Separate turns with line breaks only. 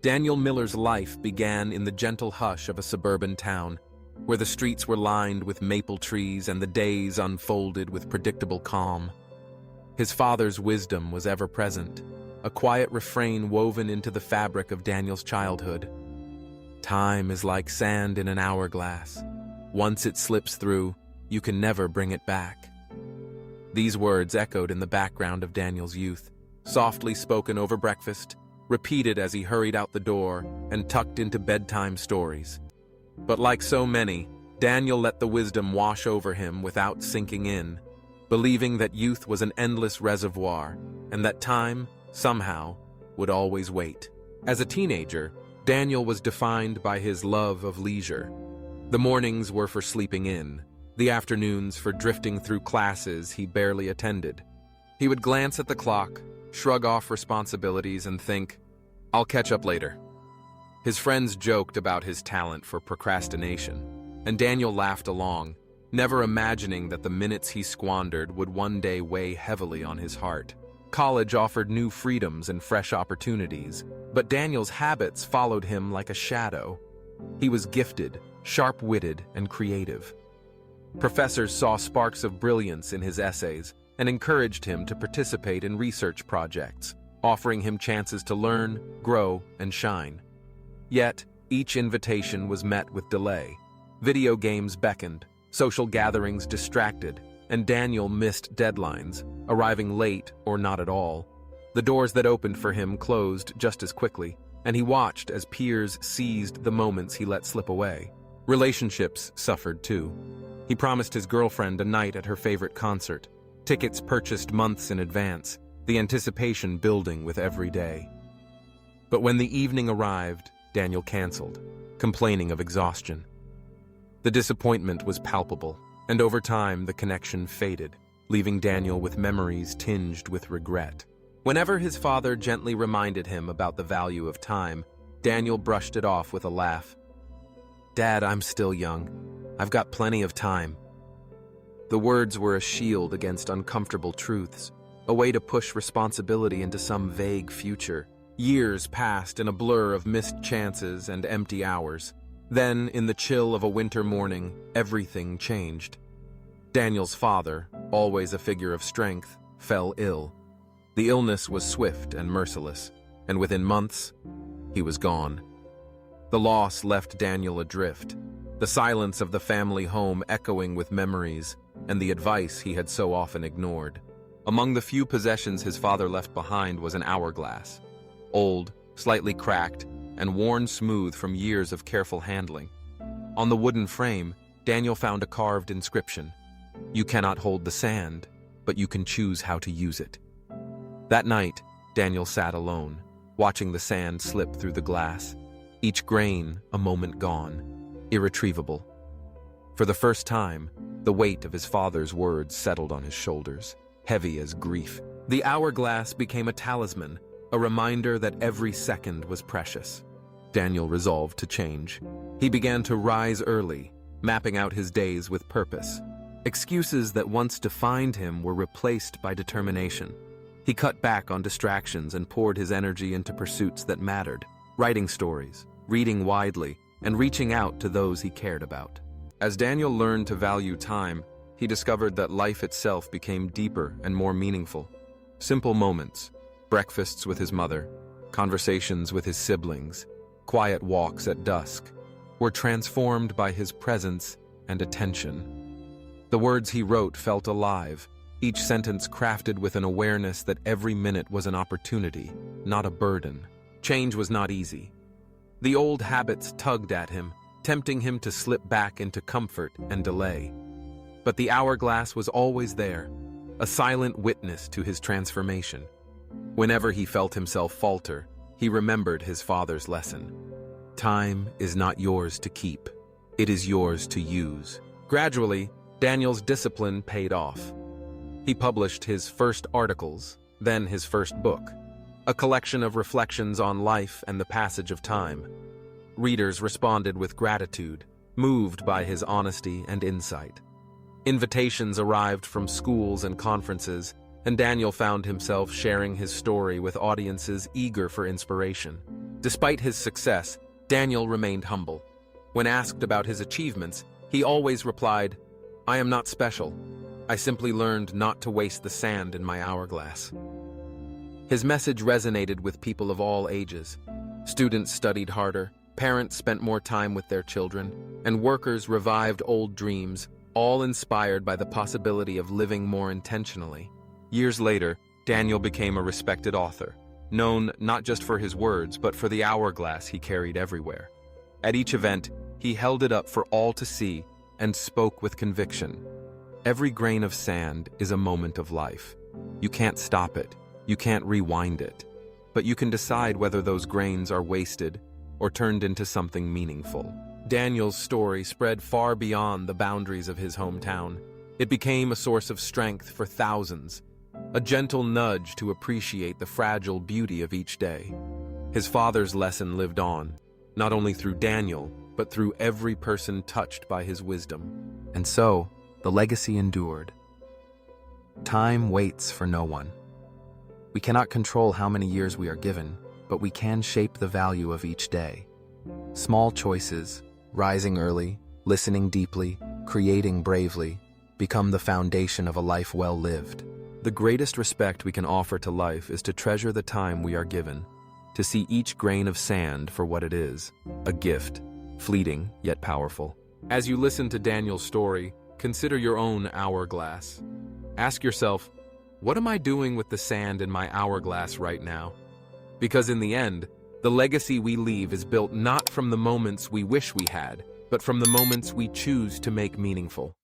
Daniel Miller's life began in the gentle hush of a suburban town, where the streets were lined with maple trees and the days unfolded with predictable calm. His father's wisdom was ever present, a quiet refrain woven into the fabric of Daniel's childhood. Time is like sand in an hourglass. Once it slips through, you can never bring it back. These words echoed in the background of Daniel's youth, softly spoken over breakfast, repeated as he hurried out the door and tucked into bedtime stories. But like so many, Daniel let the wisdom wash over him without sinking in, believing that youth was an endless reservoir and that time, somehow, would always wait. As a teenager, Daniel was defined by his love of leisure. The mornings were for sleeping in, the afternoons for drifting through classes he barely attended. He would glance at the clock, shrug off responsibilities, and think, "I'll catch up later." His friends joked about his talent for procrastination, and Daniel laughed along, never imagining that the minutes he squandered would one day weigh heavily on his heart. College offered new freedoms and fresh opportunities, but Daniel's habits followed him like a shadow. He was gifted, sharp-witted, and creative. Professors saw sparks of brilliance in his essays and encouraged him to participate in research projects, offering him chances to learn, grow, and shine. Yet, each invitation was met with delay. Video games beckoned, social gatherings distracted, and Daniel missed deadlines, arriving late or not at all. The doors that opened for him closed just as quickly, and he watched as peers seized the moments he let slip away. Relationships suffered too. He promised his girlfriend a night at her favorite concert, tickets purchased months in advance, the anticipation building with every day. But when the evening arrived, Daniel canceled, complaining of exhaustion. The disappointment was palpable, and over time the connection faded, leaving Daniel with memories tinged with regret. Whenever his father gently reminded him about the value of time, Daniel brushed it off with a laugh. "Dad, I'm still young. I've got plenty of time." The words were a shield against uncomfortable truths, a way to push responsibility into some vague future. Years passed in a blur of missed chances and empty hours. Then, in the chill of a winter morning, everything changed. Daniel's father, always a figure of strength, fell ill. The illness was swift and merciless, and within months, he was gone. The loss left Daniel adrift, the silence of the family home echoing with memories and the advice he had so often ignored. Among the few possessions his father left behind was an hourglass, old, slightly cracked, and worn smooth from years of careful handling. On the wooden frame, Daniel found a carved inscription: "You cannot hold the sand, but you can choose how to use it." That night, Daniel sat alone, watching the sand slip through the glass, each grain a moment gone, irretrievable. For the first time, the weight of his father's words settled on his shoulders, heavy as grief. The hourglass became a talisman, a reminder that every second was precious. Daniel resolved to change. He began to rise early, mapping out his days with purpose. Excuses that once defined him were replaced by determination. He cut back on distractions and poured his energy into pursuits that mattered, writing stories, reading widely, and reaching out to those he cared about. As Daniel learned to value time, he discovered that life itself became deeper and more meaningful. Simple moments, breakfasts with his mother, conversations with his siblings, quiet walks at dusk, were transformed by his presence and attention. The words he wrote felt alive, each sentence crafted with an awareness that every minute was an opportunity, not a burden. Change was not easy. The old habits tugged at him, tempting him to slip back into comfort and delay. But the hourglass was always there, a silent witness to his transformation. Whenever he felt himself falter, he remembered his father's lesson. Time is not yours to keep. It is yours to use. Gradually, Daniel's discipline paid off. He published his first articles, then his first book, a collection of reflections on life and the passage of time. Readers responded with gratitude, moved by his honesty and insight. Invitations arrived from schools and conferences, and Daniel found himself sharing his story with audiences eager for inspiration. Despite his success, Daniel remained humble. When asked about his achievements, he always replied, "I am not special. I simply learned not to waste the sand in my hourglass." His message resonated with people of all ages. Students studied harder, parents spent more time with their children, and workers revived old dreams, all inspired by the possibility of living more intentionally. Years later, Daniel became a respected author, known not just for his words, but for the hourglass he carried everywhere. At each event, he held it up for all to see and spoke with conviction. Every grain of sand is a moment of life. You can't stop it, you can't rewind it, but you can decide whether those grains are wasted or turned into something meaningful. Daniel's story spread far beyond the boundaries of his hometown. It became a source of strength for thousands, a gentle nudge to appreciate the fragile beauty of each day. His father's lesson lived on, not only through Daniel, but through every person touched by his wisdom. And so, the legacy endured. Time waits for no one. We cannot control how many years we are given, but we can shape the value of each day. Small choices, rising early, listening deeply, creating bravely, become the foundation of a life well lived. The greatest respect we can offer to life is to treasure the time we are given, to see each grain of sand for what it is, a gift, fleeting yet powerful. As you listen to Daniel's story, consider your own hourglass. Ask yourself, what am I doing with the sand in my hourglass right now? Because in the end, the legacy we leave is built not from the moments we wish we had, but from the moments we choose to make meaningful.